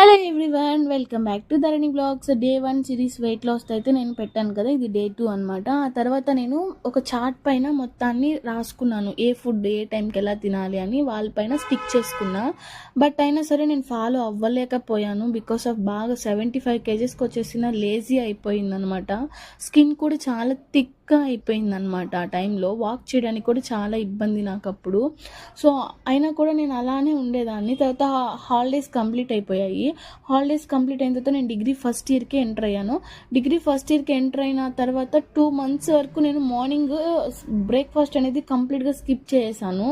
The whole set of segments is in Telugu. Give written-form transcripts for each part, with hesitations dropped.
Hello everyone, welcome back to Dharani blogs. Day 1 series weight loss అయితే నేను పెట్టాను కదా, ఇది డే 2 అనమాట. ఆ తర్వాత నేను ఒక చార్ట్ పైన మొత్తాన్ని రాసుకున్నాను, ఏ ఫుడ్ ఏ టైంకి ఎలా తినాలి అని వాళ్ళపైన స్టిక్ చేసుకున్నా. బట్ అయినా సరే నేను ఫాలో అవ్వలేకపోయాను బికాస్ ఆఫ్ బాగా 75 kgsకి వచ్చేసిన లేజీ అయిపోయింది అనమాట. స్కిన్ కూడా చాలా థిక్గా అయిపోయింది అనమాట. ఆ టైంలో వాక్ చేయడానికి కూడా చాలా ఇబ్బంది నాకు అప్పుడు. సో అయినా కూడా నేను అలానే ఉండేదాన్ని. తర్వాత హాలిడేస్ కంప్లీట్ అయిపోయాయి. హాలిడేస్ కంప్లీట్ అయిన తర్వాత నేను డిగ్రీ ఫస్ట్ ఇయర్కి ఎంటర్ అయ్యాను. డిగ్రీ ఫస్ట్ ఇయర్కి ఎంటర్ అయిన తర్వాత 2 months వరకు నేను మార్నింగ్ బ్రేక్ఫాస్ట్ అనేది కంప్లీట్గా స్కిప్ చేసాను.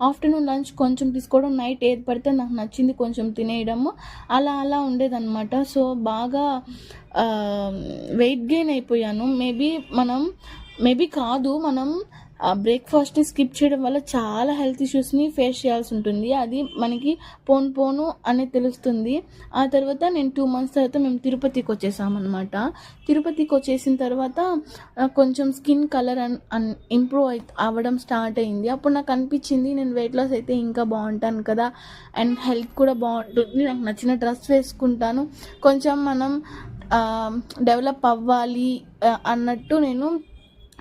ఆఫ్టర్నూన్ లంచ్ కొంచెం తీసుకోవడం, నైట్ ఏది పడితే నాకు నచ్చింది కొంచెం తినేయడము, అలా అలా ఉండేదన్నమాట. సో బాగా వెయిట్ గెయిన్ అయిపోయాను. మేబీ కాదు, మనం బ్రేక్ఫాస్ట్ని స్కిప్ చేయడం వల్ల చాలా హెల్త్ ఇష్యూస్ని ఫేస్ చేయాల్సి ఉంటుంది. అది మనకి పోను అనేది తెలుస్తుంది. ఆ తర్వాత నేను 2 months తర్వాత మేము తిరుపతికి వచ్చేసామన్నమాట. తిరుపతికి వచ్చేసిన తర్వాత కొంచెం స్కిన్ కలర్ ఇంప్రూవ్ అవ్వడం స్టార్ట్ అయింది. అప్పుడు నాకు అనిపించింది నేను వెయిట్ లాస్ అయితే ఇంకా బాగుంటాను కదా, అండ్ హెల్త్ కూడా బాగుంటుంది, నాకు నచ్చిన డ్రెస్ వేసుకుంటాను, కొంచెం మనం డెవలప్ అవ్వాలి అన్నట్టు నేను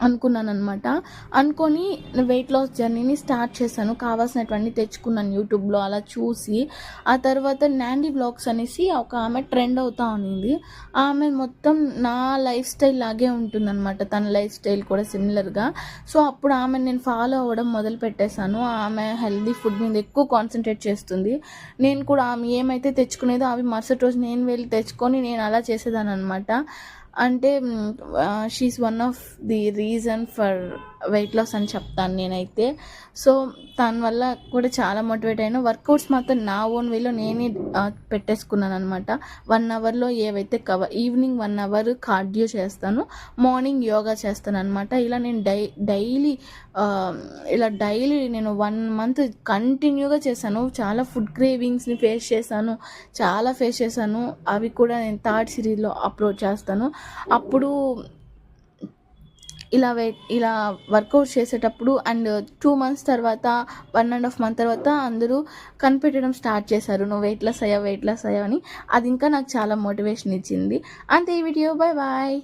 అనుకున్నాను అనమాట. అనుకొని వెయిట్ లాస్ జర్నీని స్టార్ట్ చేశాను. కావాల్సినటువంటి తెచ్చుకున్నాను యూట్యూబ్లో అలా చూసి. ఆ తర్వాత నాండీ బ్లాగ్స్ అనేసి ఒక ఆమె ట్రెండ్ అవుతా ఉన్నింది. ఆమె మొత్తం నా లైఫ్ స్టైల్ లాగే ఉంటుందన్నమాట, తన లైఫ్ స్టైల్ కూడా సిమిలర్గా. సో అప్పుడు ఆమె నేను ఫాలో అవ్వడం మొదలు పెట్టేశాను. ఆమె హెల్దీ ఫుడ్ మీద ఎక్కువ కాన్సన్ట్రేట్ చేస్తుంది. నేను కూడా ఆమె ఏమైతే తెచ్చుకునేదో అవి మరుసటి రోజు నేను వెళ్ళి తెచ్చుకొని నేను అలా చేసేదాన్ని అనమాట. అంటే she is one of the reason for weight loss అని చెప్తాను నేనైతే. సో దాని వల్ల కూడా చాలా మోటివేట్ అయినా. వర్కౌట్స్ మాత్రం నా ఓన్ వేలో నేనే పెట్టేసుకున్నాను అనమాట. 1 hourలో ఏవైతే ఈవినింగ్ 1 hour కార్డియో చేస్తాను, మార్నింగ్ యోగా చేస్తాను అనమాట. ఇలా నేను డైలీ నేను 1 month కంటిన్యూగా చేశాను. చాలా ఫుడ్ క్రేవింగ్స్ని ఫేస్ చేశాను. అవి కూడా నేను 3rd సిరీస్లో అప్లోడ్ చేస్తాను. అప్పుడు ఇలా వర్కౌట్ చేసేటప్పుడు అండ్ 2 months తర్వాత 1.5 month తర్వాత అందరూ కనిపెట్టడం స్టార్ట్ చేశారు, నువ్వు వెయిట్ లాస్ అయ్యావు అని. అది ఇంకా నాకు చాలా మోటివేషన్ ఇచ్చింది. అంతే ఈ వీడియో. బాయ్.